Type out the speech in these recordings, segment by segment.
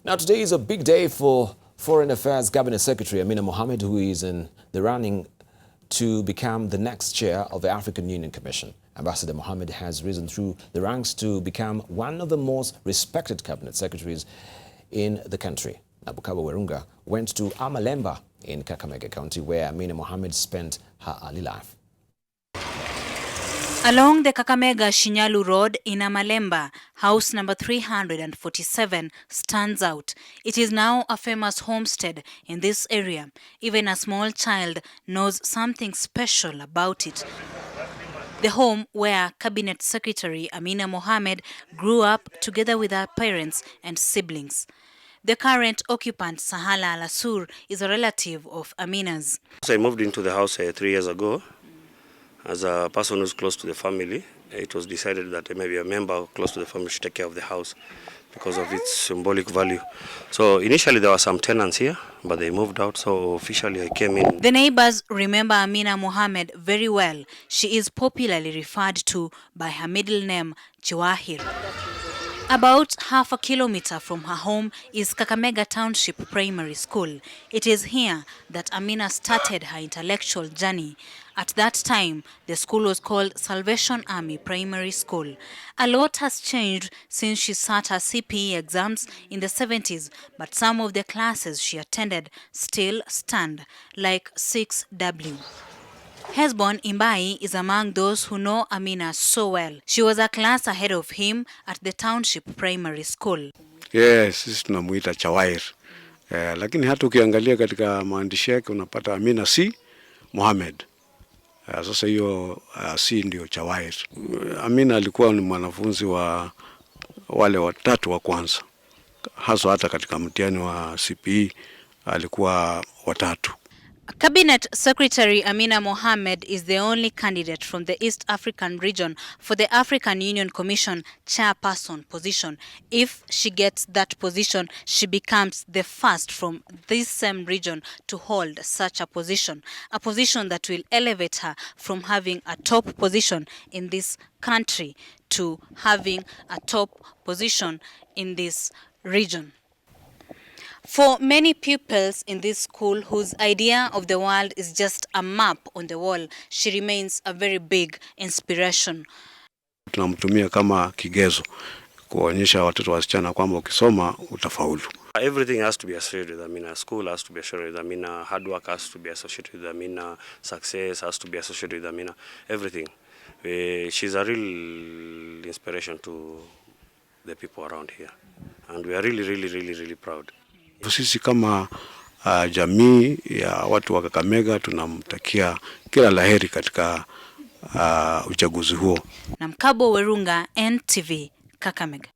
Now, today is a big day for Foreign Affairs Cabinet Secretary Amina Mohamed, who is in the running to become the next chair of the African Union Commission. Ambassador Mohamed has risen through the ranks to become one of the most respected cabinet secretaries in the country. Nabukaba Werunga went to Amalemba in Kakamega County, where Amina Mohamed spent her early life. Along the Kakamega-Shinyalu Road in Amalemba, house number 347 stands out. It is now a famous homestead in this area. Even a small child knows something special about it. The home where Cabinet Secretary Amina Mohamed grew up together with her parents and siblings. The current occupant, Sahala Al-Asur, is a relative of Amina's. So I moved into the house 3 years ago. As a person who's close to the family, it was decided that maybe a member close to the family should take care of the house because of its symbolic value. So initially there were some tenants here, but they moved out, so officially I came in. The neighbors remember Amina Mohamed very well. She is popularly referred to by her middle name, Chiwahir. About half a kilometer from her home is Kakamega Township Primary School. It is here that Amina started her intellectual journey. At that time, the school was called Salvation Army Primary School. A lot has changed since she sat her CPE exams in the 70s, but some of the classes she attended still stand, like 6W. Hesbon Imbai is among those who know Amina so well. She was a class ahead of him at the Township Primary School. Yes, sisi tunamuita Chawair. Lakini hata ukiangalia katika maandishi yake unapata Amina C. Mohamed. Sasa hiyo C ndio Chawair. Amina alikuwa ni mwanafunzi wa wale watatu wa kwanza. Hasa hata katika mtihani wa CPE alikuwa watatu. Cabinet Secretary Amina Mohamed is the only candidate from the East African region for the African Union Commission chairperson position. If she gets that position, she becomes the first from this same region to hold such a position that will elevate her from having a top position in this country to having a top position in this region. For many pupils in this school whose idea of the world is just a map on the wall, she remains a very big inspiration. Tunamtumia kama kigezo kuonyesha watoto wasichana kwamba ukisoma utafaulu. Everything has to be associated with Amina. School has to be associated with Amina. Hard work has to be associated with Amina. Success has to be associated with Amina. Everything. She's a real inspiration to the people around here. And we are really proud. Sisi kama jamii ya watu wa Kakamega tunamtakia kila laheri katika uchaguzi huo. Namkabo Werunga, NTV, Kakamega.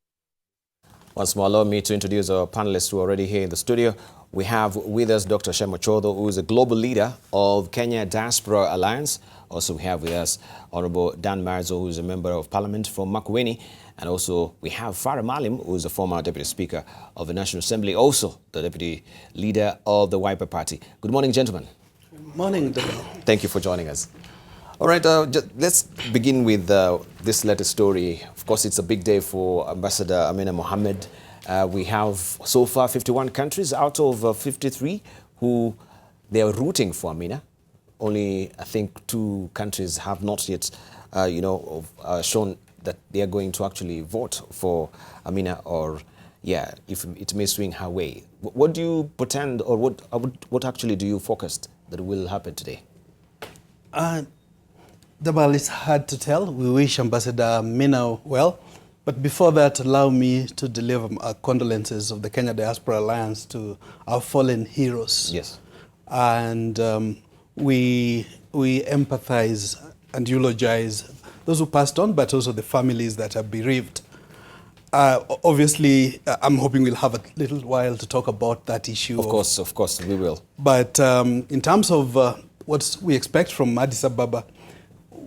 Once more, allow me to introduce our panelists who are already here in the studio. We have with us Dr Shem Ochuodho, who is a global leader of Kenya Diaspora Alliance. Also, we have with us Honorable Dan Maanzo, who is a member of parliament from Makueni. And also, we have Farah Maalim, who is the former Deputy Speaker of the National Assembly, also the Deputy Leader of the Wiper Party. Good morning, gentlemen. Good morning, Debarl. Thank you for joining us. All right, let's begin with this latest story. Of course, it's a big day for Ambassador Amina Mohamed. We have so far 51 countries out of 53 who they are rooting for Amina. Only, I think, 2 countries have not yet, shown that they are going to actually vote for Amina, or, yeah, if it may swing her way. What do you pretend, or what actually do you focus that will happen today? Debarl, it's hard to tell. We wish Ambassador Amina well. But before that, allow me to deliver our condolences of the Kenya Diaspora Alliance to our fallen heroes. Yes. And we empathize and eulogize those who passed on, but also the families that are bereaved. Obviously, I'm hoping we'll have a little while to talk about that issue. Of course, we will. But in terms of what we expect from Addis Ababa,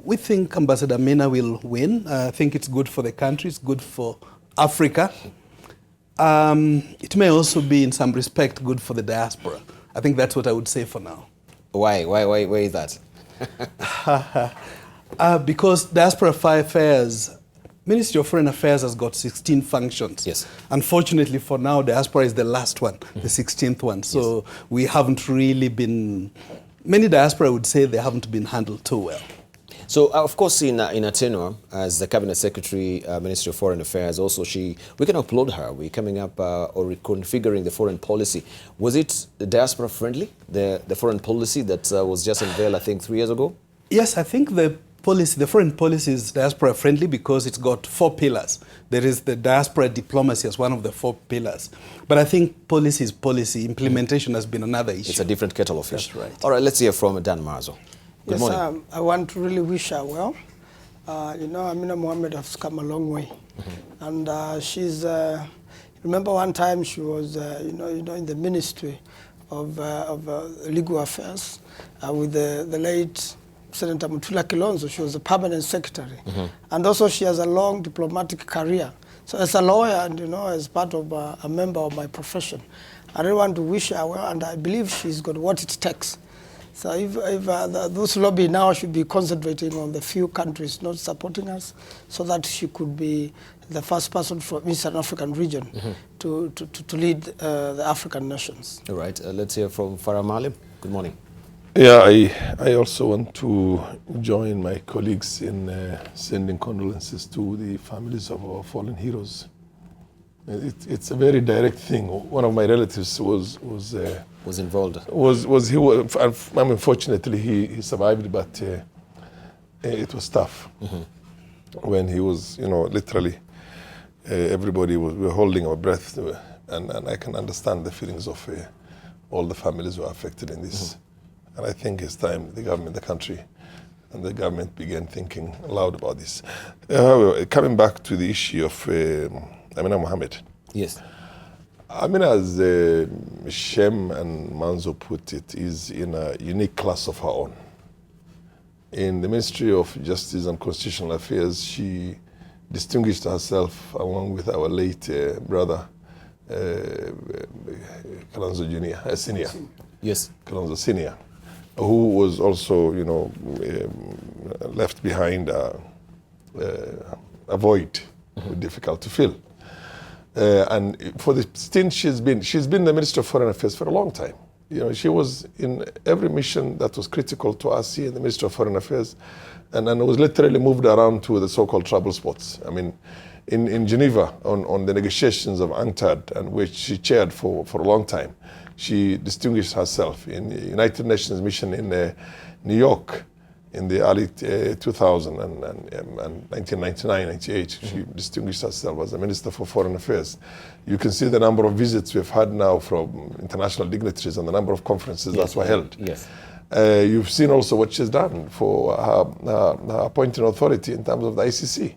we think Ambassador Amina will win. I think it's good for the country, it's good for Africa. It may also be, in some respect, good for the diaspora. I think that's what I would say for now. Why is that? Because diaspora affairs Ministry of Foreign Affairs has got 16 functions. Yes. Unfortunately, for now, diaspora is the last one, the 16th one. So we haven't really been, many diaspora would say they haven't been handled too well. So, of course, in her tenure as the Cabinet Secretary, Ministry of Foreign Affairs, also we can applaud her. We're coming up or reconfiguring the foreign policy. Was it diaspora friendly, the foreign policy that was just unveiled, I think, 3 years ago? Yes, I think the foreign policy is diaspora friendly because it's got 4 pillars. There is the diaspora diplomacy as one of the 4 pillars. But I think policy is policy. Implementation has been another issue. It's a different kettle of fish. That's right. All right, let's hear from Dan Maanzo. Good morning. I want to really wish her well. You know, Amina Mohamed has come a long way. And she's, remember one time she was, you know, in the Ministry of Legal Affairs with the late Senator Mutula Kilonzo. She was a permanent secretary. And also she has a long diplomatic career. So as a lawyer and, you know, as part of a member of my profession, I really want to wish her well, and I believe she's got what it takes. So if those lobby now should be concentrating on the few countries not supporting us, so that she could be the first person from Eastern African region to lead the African nations. All right, let's hear from Farah Maalim. Good morning. Yeah, I also want to join my colleagues in sending condolences to the families of our fallen heroes. It's a very direct thing. One of my relatives was involved. Unfortunately he survived, but it was tough when he was, you know, literally everybody we were holding our breath, and I can understand the feelings of all the families who are affected in this. And I think it's time the government, the country, and the government began thinking aloud about this. Coming back to the issue of Amina Mohamed. Yes. Amina, as Shem and Maanzo put it, is in a unique class of her own. In the Ministry of Justice and Constitutional Affairs, she distinguished herself along with our late brother, Kalonzo Jr., Senior. Yes. Kalonzo Senior, who was also, you know, left behind a void, difficult to fill. And for the stint she's been the Minister of Foreign Affairs for a long time. You know, she was in every mission that was critical to us here in the Ministry of Foreign Affairs, and was literally moved around to the so-called trouble spots. I mean, in Geneva on the negotiations of UNCTAD, and which she chaired for a long time, she distinguished herself. In the United Nations mission in New York in the early 2000 and 1999, 98, she distinguished herself as a Minister for Foreign Affairs. You can see the number of visits we've had now from international dignitaries and the number of conferences that were held. Yes. You've seen also what she's done for her appointing authority in terms of the ICC.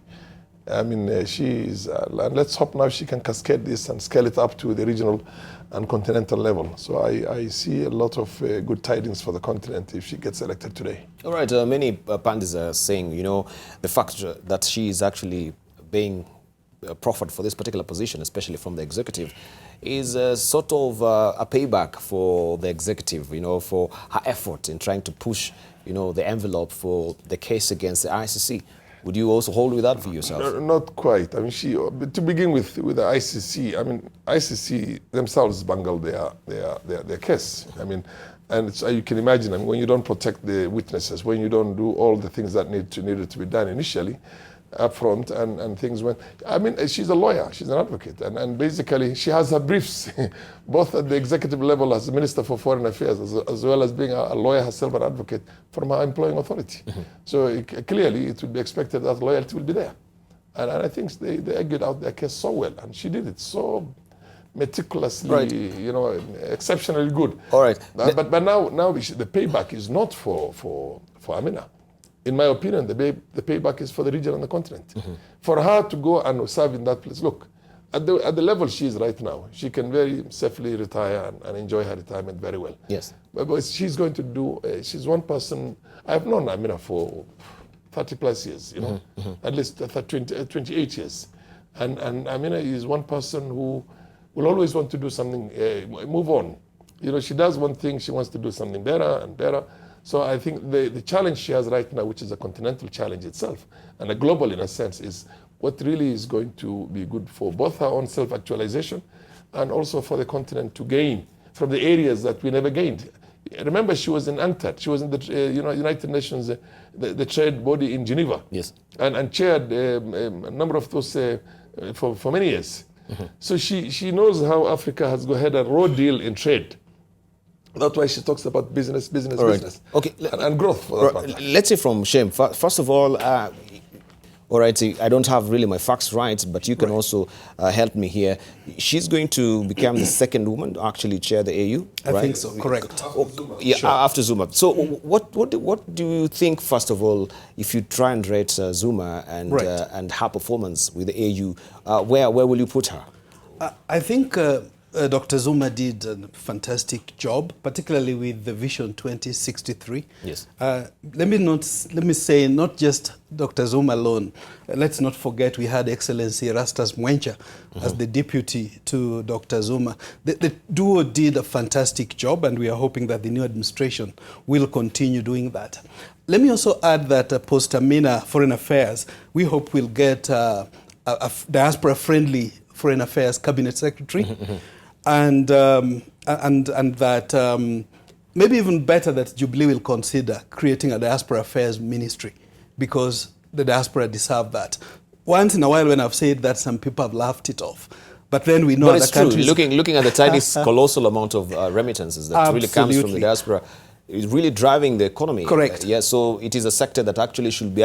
I mean, she's, and let's hope now she can cascade this and scale it up to the regional and continental level. So I see a lot of good tidings for the continent if she gets elected today. All right, many pundits are saying, you know, the fact that she is actually being proffered for this particular position, especially from the executive, is sort of a payback for the executive, you know, for her effort in trying to push, you know, the envelope for the case against the ICC. Would you also hold with that for yourself? Not quite. I mean, to begin with the ICC, I mean, ICC themselves bungled their case. I mean, and you can imagine, I mean, when you don't protect the witnesses, when you don't do all the things that needed to be done initially, up front, and things went. I mean, she's a lawyer, she's an advocate, and basically she has her briefs, both at the executive level as the Minister for Foreign Affairs, as well as being a lawyer herself, an advocate from her employing authority. So clearly it would be expected that loyalty will be there. And I think they argued out their case so well, and she did it so meticulously, right, you know, exceptionally good. All right. But now the payback is not for Amina. In my opinion, the payback is for the region and the continent. For her to go and serve in that place, look, at the level she is right now, she can very safely retire and enjoy her retirement very well. Yes. But she's going to do, she's one person, I've known Amina for 30 plus years, you know, at least 28 years. And Amina is one person who will always want to do something, move on. You know, she does one thing, she wants to do something better and better. So I think the challenge she has right now, which is a continental challenge itself, and a global in a sense, is what really is going to be good for both her own self-actualization and also for the continent to gain from the areas that we never gained. Remember, she was in UNCTAD. She was in the United Nations, the trade body in Geneva. Yes. And chaired a number of those for many years. So she knows how Africa has had a raw deal in trade. That's why she talks about business. Okay. And growth for that matter. Let's say from Shem. First of all, all right, I don't have really my facts right, but you can also help me here. She's going to become the second woman to actually chair the AU, right? I think so, correct. Yeah, sure. After Zuma. So what do you think, first of all, if you try and rate Zuma and her performance with the AU, where will you put her? I think Dr. Zuma did a fantastic job, particularly with the Vision 2063. Yes. Let me say, not just Dr. Zuma alone. Let's not forget we had Excellency Erastus Mwencha as the deputy to Dr. Zuma. The duo did a fantastic job, and we are hoping that the new administration will continue doing that. Let me also add that post-Amina Foreign Affairs, we hope we'll get a diaspora-friendly Foreign Affairs Cabinet Secretary. And that maybe even better that Jubilee will consider creating a diaspora affairs ministry, because the diaspora deserve that. Once in a while, when I've said that, some people have laughed it off. But then we know but other it's true. countries... Looking at the tiny, colossal amount of remittances that really comes from the diaspora, is really driving the economy. Correct. Yeah, so it is a sector that actually should be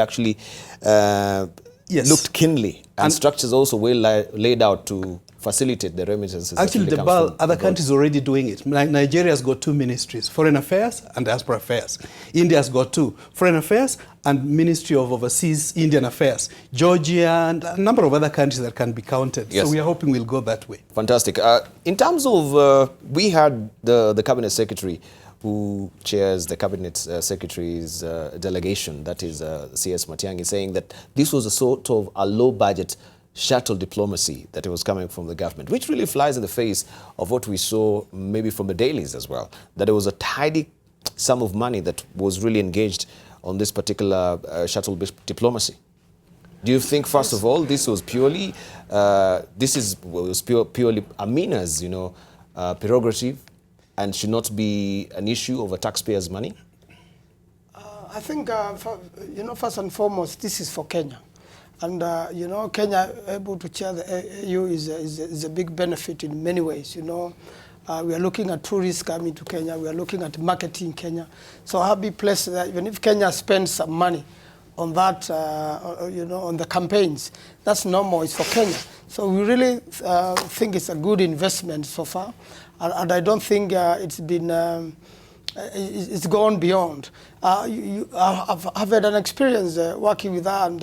yes. looked keenly, and structures also well laid out to facilitate the remittances. Actually, Debarl, other countries already doing it. Nigeria's got two ministries, Foreign Affairs and Diaspora Affairs. India's got two, Foreign Affairs and Ministry of Overseas Indian Affairs. Georgia and a number of other countries that can be counted. Yes. So we are hoping we'll go that way. Fantastic. In terms of, we had the Cabinet Secretary who chairs the Cabinet Secretary's delegation, that is CS Matiang'i, saying that this was a sort of a low-budget shuttle diplomacy that it was coming from the government, which really flies in the face of what we saw maybe from the dailies as well, that there was a tidy sum of money that was really engaged on this particular shuttle diplomacy. Do you think, first of all, this was purely, purely Amina's, prerogative and should not be an issue over taxpayers' money? I think, first and foremost, this is for Kenya. And, Kenya able to chair the AU is a big benefit in many ways, We are looking at tourists coming to Kenya. We are looking at marketing Kenya. So I'll be pleased that even if Kenya spends some money on that, on the campaigns, that's normal. It's for Kenya. So we really think it's a good investment so far. And I don't think it's been... it's gone beyond. I've had an experience working with her, and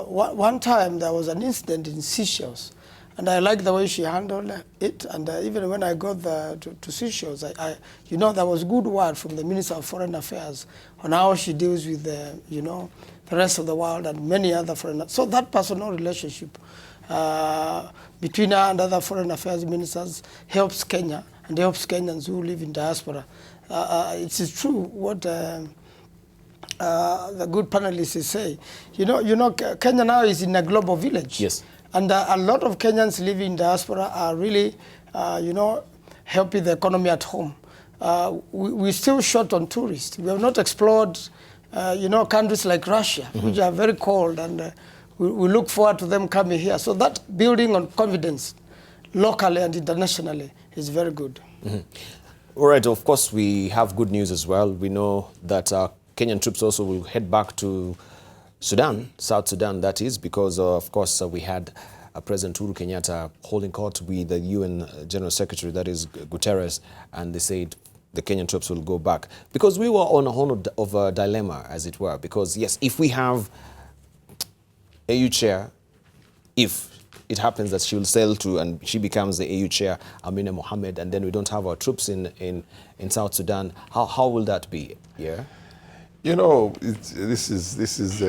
one time there was an incident in Seychelles, and I like the way she handled it. And even when I got to Seychelles, there was good word from the Minister of Foreign Affairs on how she deals with the rest of the world and many other foreign. So that personal relationship between her and other foreign affairs ministers helps Kenya and helps Kenyans who live in diaspora. It is true what the good panelists say. Kenya now is in a global village. Yes. And a lot of Kenyans living in diaspora are really, helping the economy at home. We're still short on tourists. We have not explored, countries like Russia, which are very cold, and we look forward to them coming here. So that building on confidence, locally and internationally, is very good. All right, of course, we have good news as well. We know that Kenyan troops also will head back to Sudan, South Sudan, that is, because, of course, we had President Uhuru Kenyatta holding court with the UN General Secretary, that is Guterres, and they said the Kenyan troops will go back. Because we were on a horn of a dilemma, as it were, because, yes, if we have AU chair, if it happens that she will sail to and she becomes the AU chair, Amina Mohamed, and then we don't have our troops in South Sudan, how will that be? Yeah. This is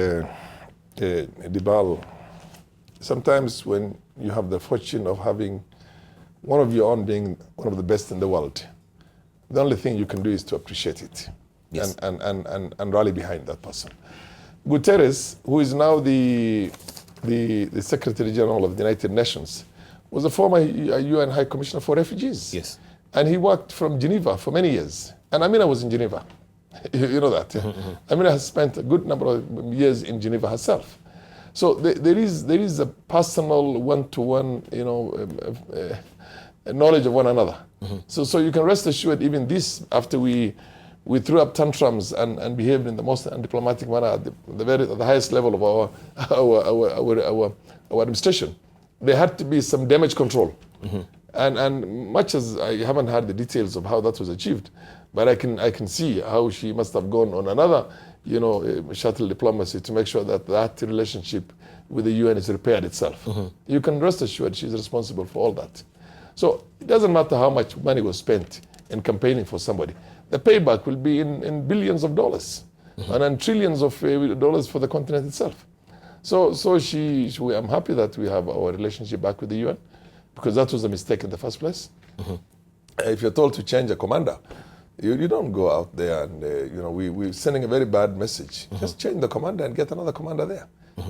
Debarl. Sometimes when you have the fortune of having one of your own being one of the best in the world, the only thing you can do is to appreciate it. Yes. and rally behind that person. Guterres, who is now the the Secretary General of the United Nations, was a former UN High Commissioner for Refugees. Yes. And he worked from Geneva for many years. And Amina was in Geneva. You know that. Amina has spent a good number of years in Geneva herself. So there is a personal one-to-one, you know, knowledge of one another. So you can rest assured, even this, after we threw up tantrums and behaved in the most undiplomatic manner at the highest level of our administration, there had to be some damage control. And much as I haven't had the details of how that was achieved, but I can see how she must have gone on another, you know, shuttle diplomacy to make sure that relationship with the UN is repaired itself. You can rest assured she's responsible for all that. So it doesn't matter how much money was spent in campaigning for somebody. The payback will be in billions of dollars and in trillions of dollars for the continent itself. So I'm happy that we have our relationship back with the UN, because that was a mistake in the first place. If you're told to change a commander, you don't go out there and, you know, we're sending a very bad message. Just change the commander and get another commander there.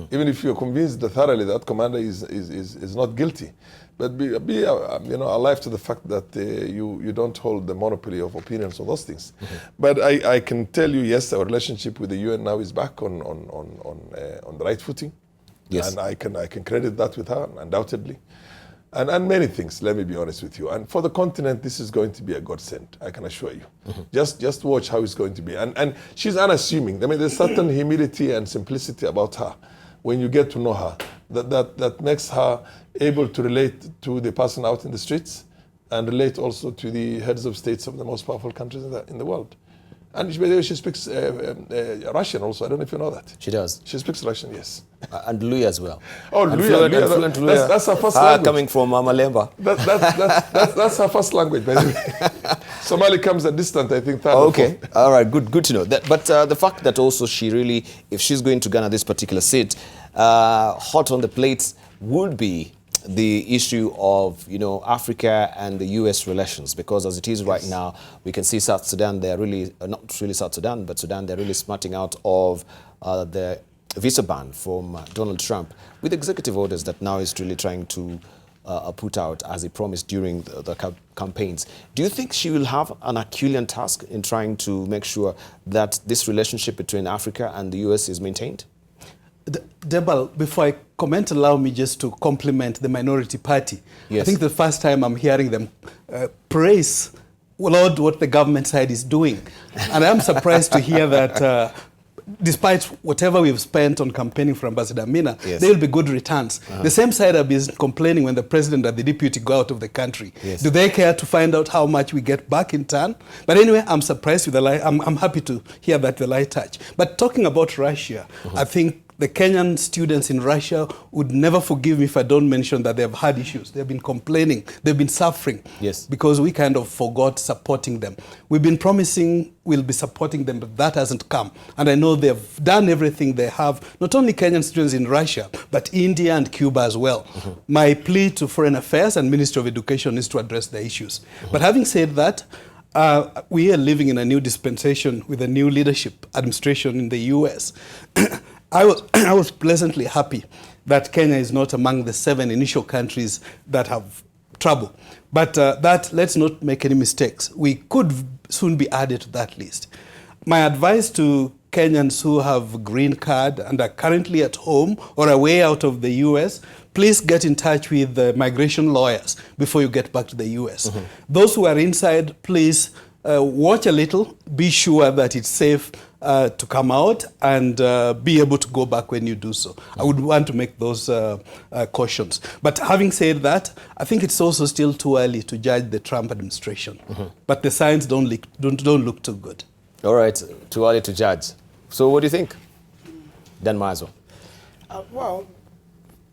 Even if you're convinced that thoroughly that commander is not guilty. But be you know, alive to the fact that you don't hold the monopoly of opinions on those things. But I can tell you, yes, our relationship with the UN now is back on the right footing. Yes. And I can credit that with her, undoubtedly. And many things, let me be honest with you. And for the continent, this is going to be a godsend, I can assure you. Just watch how it's going to be. And she's unassuming. I mean, there's certain humility and simplicity about her when you get to know her that makes her able to relate to the person out in the streets and relate also to the heads of states of the most powerful countries in the world. And she speaks Russian also. I don't know if you know that. She does. She speaks Russian, yes. And Luya as well. Oh, Fluent Luya. That's her first language. Coming from Amalemba. That's her first language, by the way. Somali comes a distant, I think, third or fourth. All right, good to know. But the fact that also she really, if she's going to Ghana this particular seat, hot on the plate would be the issue of, you know, Africa and the US relations, because as it is right now, we can see South Sudan, they're really, not really South Sudan, but Sudan, they're really smarting out of the visa ban from Donald Trump with executive orders that now is really trying to put out as he promised during the campaigns. Do you think she will have an Herculean task in trying to make sure that this relationship between Africa and the US is maintained? Debarl, before I comment, allow me just to compliment the minority party. Yes. I think the first time I'm hearing them praise Lord what the government side is doing. And I'm surprised to hear that despite whatever we've spent on campaigning for Ambassador Amina, yes, there will be good returns. The same side have been complaining when the president and the deputy go out of the country. Yes. Do they care to find out how much we get back in turn? But anyway, I'm surprised with the light. I'm happy to hear that the light touch. But talking about Russia, I think the Kenyan students in Russia would never forgive me if I don't mention that they've had issues. They've been complaining. They've been suffering. Yes. Because we kind of forgot supporting them. We've been promising we'll be supporting them, but that hasn't come. And I know they've done everything they have, not only Kenyan students in Russia, but India and Cuba as well. My plea to Foreign Affairs and Ministry of Education is to address the issues. But having said that, we are living in a new dispensation with a new leadership administration in the US. I was pleasantly happy that Kenya is not among the 7 initial countries that have trouble. But let's not make any mistakes. We could soon be added to that list. My advice to Kenyans who have green card and are currently at home or away out of the US, please get in touch with the migration lawyers before you get back to the US. Those who are inside, please watch a little, be sure that it's safe to come out and be able to go back when you do so. I would want to make those cautions. But having said that, I think it's also still too early to judge the Trump administration. But the signs don't look too good. All right, too early to judge. So what do you think, Dan Maanzo? Well,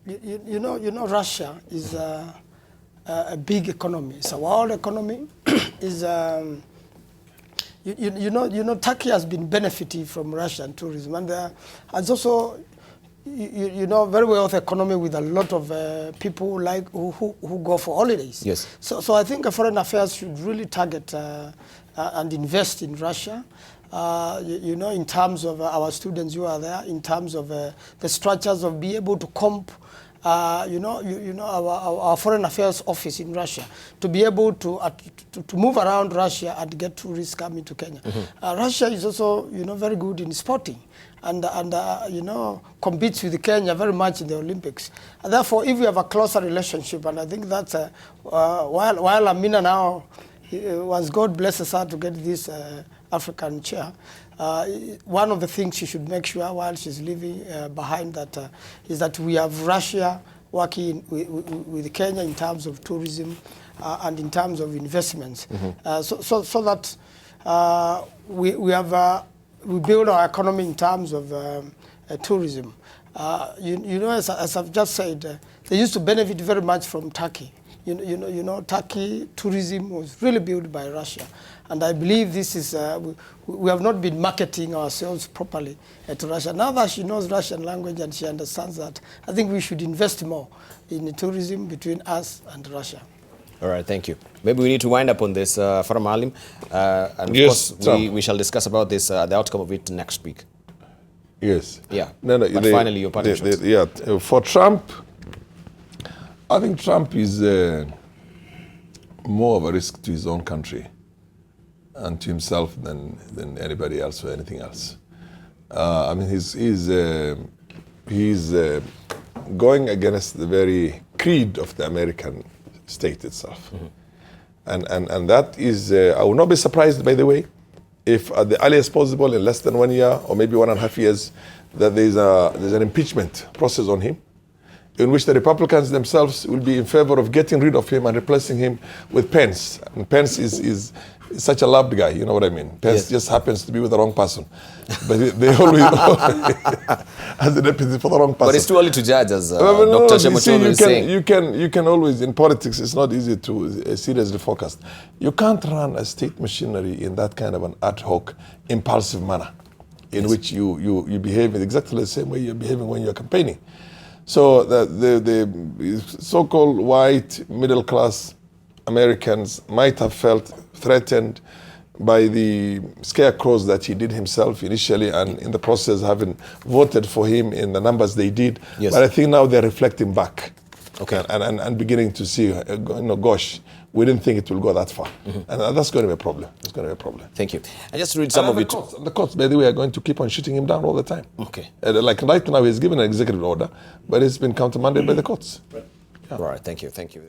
you know, Russia is a big economy. It's a world economy. Is you know, Turkey has been benefiting from Russian tourism, and there has also, you know, very wealthy economy with a lot of people like who go for holidays. Yes. So I think Foreign Affairs should really target and invest in Russia. you know, in terms of our students who are there, in terms of the structures of be able to comp, you know, our Foreign Affairs office in Russia, to be able to move around Russia and get tourists coming to Kenya. Russia is also, you know, very good in sporting, and you know, competes with Kenya very much in the Olympics. And therefore, if we have a closer relationship, and I think that's while Amina now, once God blesses her to get this African chair, one of the things she should make sure while she's leaving behind that is that we have Russia working with Kenya in terms of tourism and in terms of investments, so that we build our economy in terms of tourism. You know, as I've just said, they used to benefit very much from Turkey. You know, Turkey tourism was really built by Russia, and I believe this is we have not been marketing ourselves properly to Russia. Now that she knows Russian language and she understands that, I think we should invest more in tourism between us and Russia. All right, thank you. Maybe we need to wind up on this, Farah Maalim, and of Yes, course we shall discuss about this, the outcome of it next week. Yes. Yeah. No, but finally, your parting shots. Yeah. For Trump, I think Trump is more of a risk to his own country and to himself than anybody else or anything else. I mean, he's going against the very creed of the American state itself, and that is. I will not be surprised, by the way, if at the earliest possible, in less than 1 year or maybe 1.5 years, that there's an impeachment process on him, in which the Republicans themselves will be in favor of getting rid of him and replacing him with Pence. And Pence is such a loved guy, you know what I mean? Pence just happens to be with the wrong person. But they always as a deputy for the wrong person. But it's too early to judge, as Dr Shem Ochuodho is saying. You can always, in politics, it's not easy to seriously forecast. You can't run a state machinery in that kind of an ad hoc, impulsive manner, in which you behave in exactly the same way you're behaving when you're campaigning. So the so-called white middle-class Americans might have felt threatened by the scarecrows that he did himself initially, and in the process having voted for him in the numbers they did. Yes. But I think now they're reflecting back, okay, and beginning to see, gosh, we didn't think it will go that far, and that's going to be a problem. That's going to be a problem. Thank you. I just read some of it. The courts, by the way, are going to keep on shooting him down all the time. Okay. Like right now, he's given an executive order, but it's been countermanded by the courts. All right. Thank you. Thank you.